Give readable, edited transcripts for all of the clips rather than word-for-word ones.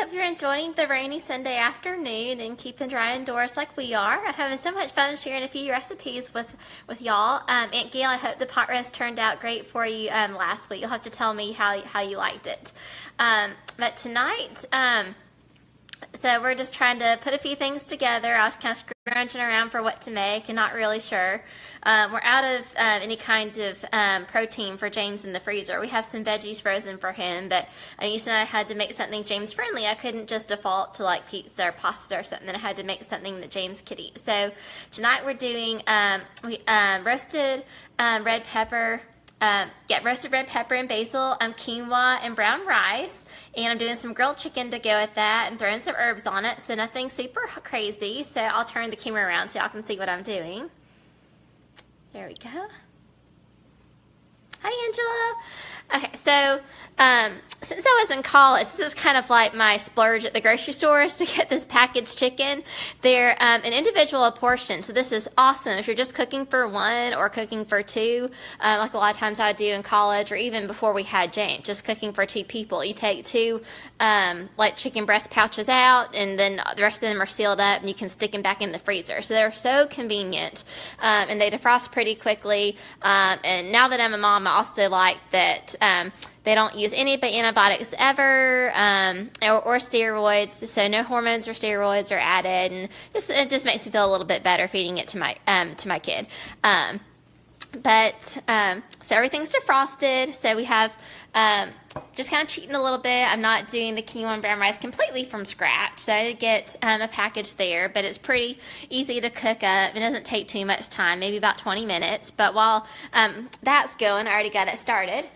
hope you're enjoying the rainy Sunday afternoon and keeping dry indoors like we are. I'm having so much fun sharing a few recipes with y'all. Aunt Gail, I hope the pot roast turned out great for you last week. You'll have to tell me how you liked it. But tonight, so we're just trying to put a few things together. I was kind of scrounging around for what to make and not really sure. We're out of any kind of protein for James in the freezer. We have some veggies frozen for him, but I said I had to make something James friendly. I couldn't just default to like pizza or pasta or something. I had to make something that James could eat. So tonight we're doing roasted red pepper. Roasted red pepper and basil, quinoa and brown rice, and I'm doing some grilled chicken to go with that and throwing some herbs on it, so nothing super crazy. So I'll turn the camera around so y'all can see what I'm doing. There we go. Hi, Angela. Okay, so since I was in college, this is kind of like my splurge at the grocery stores to get this packaged chicken. They're an individual portion, so this is awesome if you're just cooking for one or cooking for two, like a lot of times I do in college or even before we had James, just cooking for two people. You take two like chicken breast pouches out, and then the rest of them are sealed up, and you can stick them back in the freezer. So they're so convenient, and they defrost pretty quickly. And now that I'm a mom, I also like that they don't use any antibiotics ever, or steroids, so no hormones or steroids are added, and it just makes me feel a little bit better feeding it to my kid. So everything's defrosted, so we have just kind of cheating a little bit. I'm not doing the quinoa and brown rice completely from scratch, so I did get a package there, but it's pretty easy to cook up. It doesn't take too much time, maybe about 20 minutes, but while that's going, I already got it started.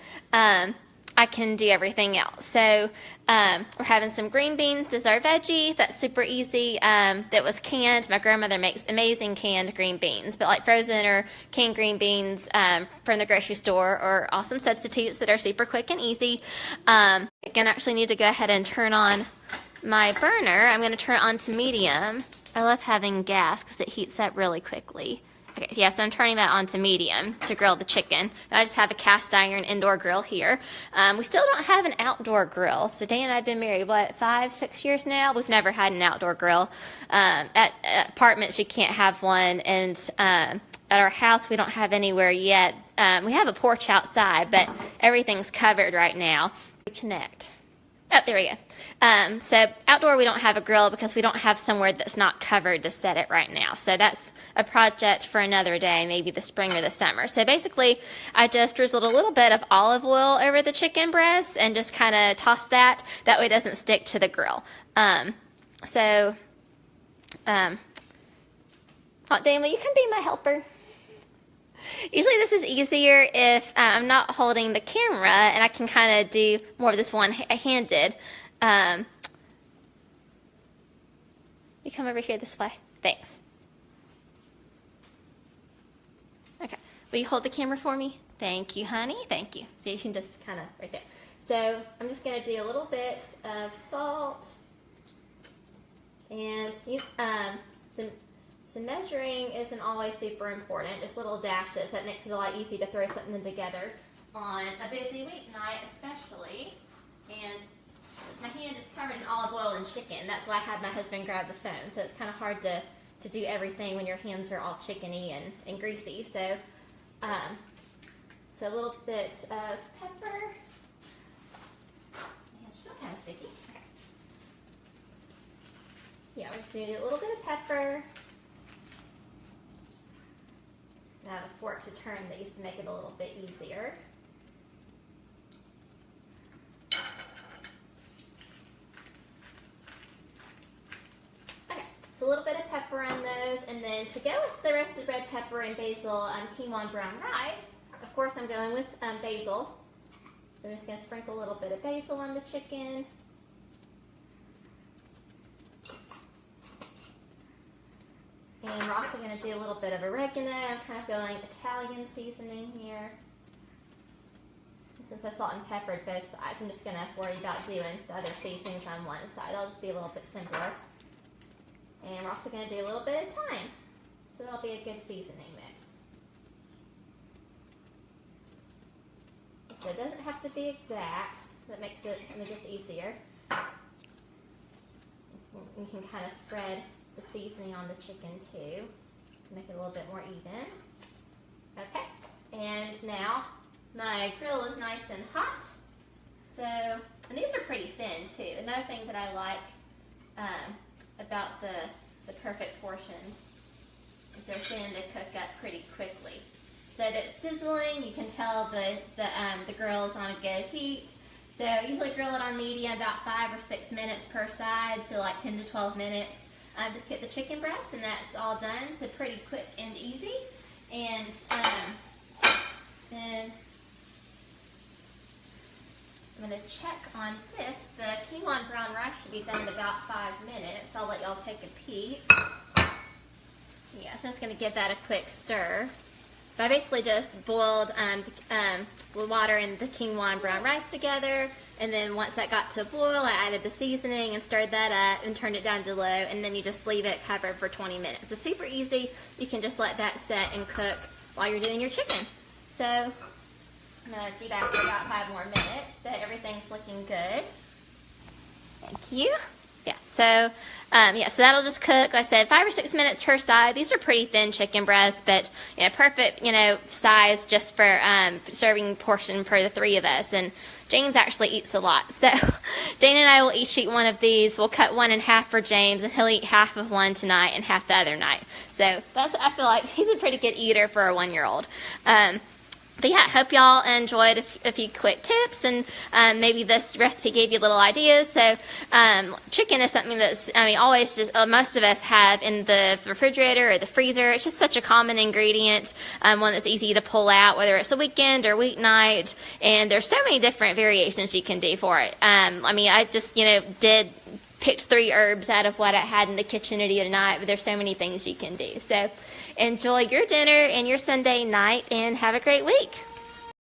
I can do everything else. So we're having some green beans. This is our veggie. That's super easy. That was canned. My grandmother makes amazing canned green beans, but like frozen or canned green beans from the grocery store are awesome substitutes that are super quick and easy. I'm going to actually need to go ahead and turn on my burner. I'm going to turn it on to medium. I love having gas because it heats up really quickly. Okay, yeah, so I'm turning that on to medium to grill the chicken. I just have a cast iron indoor grill here. We still don't have an outdoor grill. So Dan and I have been married, 5-6 years now? We've never had an outdoor grill. At apartments, you can't have one, and at our house, we don't have anywhere yet. We have a porch outside, but everything's covered right now. Reconnect. Oh, there we go. So outdoor, we don't have a grill because we don't have somewhere that's not covered to set it right now. So that's a project for another day, maybe the spring or the summer. So basically, I just drizzled a little bit of olive oil over the chicken breast and just kind of tossed that. That way it doesn't stick to the grill. Aunt Dana, you can be my helper. Usually this is easier if I'm not holding the camera and I can kind of do more of this one-handed. You come over here this way. Thanks. Okay. Will you hold the camera for me? Thank you, honey. Thank you. So you can just kind of right there. So I'm just going to do a little bit of salt and some measuring isn't always super important, just little dashes. That makes it a lot easier to throw something together on a busy weeknight especially. And my hand is covered in olive oil and chicken. That's why I had my husband grab the phone. So it's kind of hard to do everything when your hands are all chickeny and greasy. So, so a little bit of pepper. My hands are still kind of sticky. Okay. Yeah, we're just going to do a little bit of pepper. I have a fork to turn these to make it a little bit easier. Okay, so a little bit of pepper on those, and then to go with the roasted red pepper and basil, quinoa and brown rice, of course I'm going with basil. So I'm just going to sprinkle a little bit of basil on the chicken. And we're also going to do a little bit of oregano. I'm kind of going Italian seasoning here. And since I salt and peppered both sides, I'm just going to worry about doing the other seasonings on one side. That'll just be a little bit simpler. And we're also going to do a little bit of thyme. So that'll be a good seasoning mix. So it doesn't have to be exact. That makes it just easier. You can kind of spread the seasoning on the chicken too to make it a little bit more even. Okay, and now my grill is nice and hot. So, and these are pretty thin too. Another thing that I like about the perfect portions is they're thin, they cook up pretty quickly. So that sizzling, you can tell the grill is on a good heat. So usually grill it on medium, about 5 or 6 minutes per side, so like 10 to 12 minutes to cook the chicken breast, and that's all done. So pretty quick and easy. And then I'm going to check on this. The quinoa and brown rice should be done in about 5 minutes. I'll let y'all take a peek. Yeah, so I'm just going to give that a quick stir. But I basically just boiled water and the quinoa and brown rice together, and then once that got to a boil, I added the seasoning and stirred that up and turned it down to low, and then you just leave it covered for 20 minutes. It's super easy. You can just let that set and cook while you're doing your chicken. So I'm going to do that for about 5 more minutes, but everything's looking good. Thank you. Yeah, so so that'll just cook, like I said, 5 or 6 minutes per side. These are pretty thin chicken breasts, but perfect, size just for serving portion for the 3 of us. And James actually eats a lot, so Dana and I will each eat one of these. We'll cut one in half for James, and he'll eat half of one tonight and half the other night. So I feel like he's a pretty good eater for a 1-year-old. But yeah, I hope y'all enjoyed a few quick tips, and maybe this recipe gave you little ideas. So chicken is something that's, always just most of us have in the refrigerator or the freezer. It's just such a common ingredient, one that's easy to pull out, whether it's a weekend or weeknight. And there's so many different variations you can do for it. I just, picked 3 herbs out of what I had in the kitchen the other night, but there's so many things you can do. So enjoy your dinner and your Sunday night, and have a great week.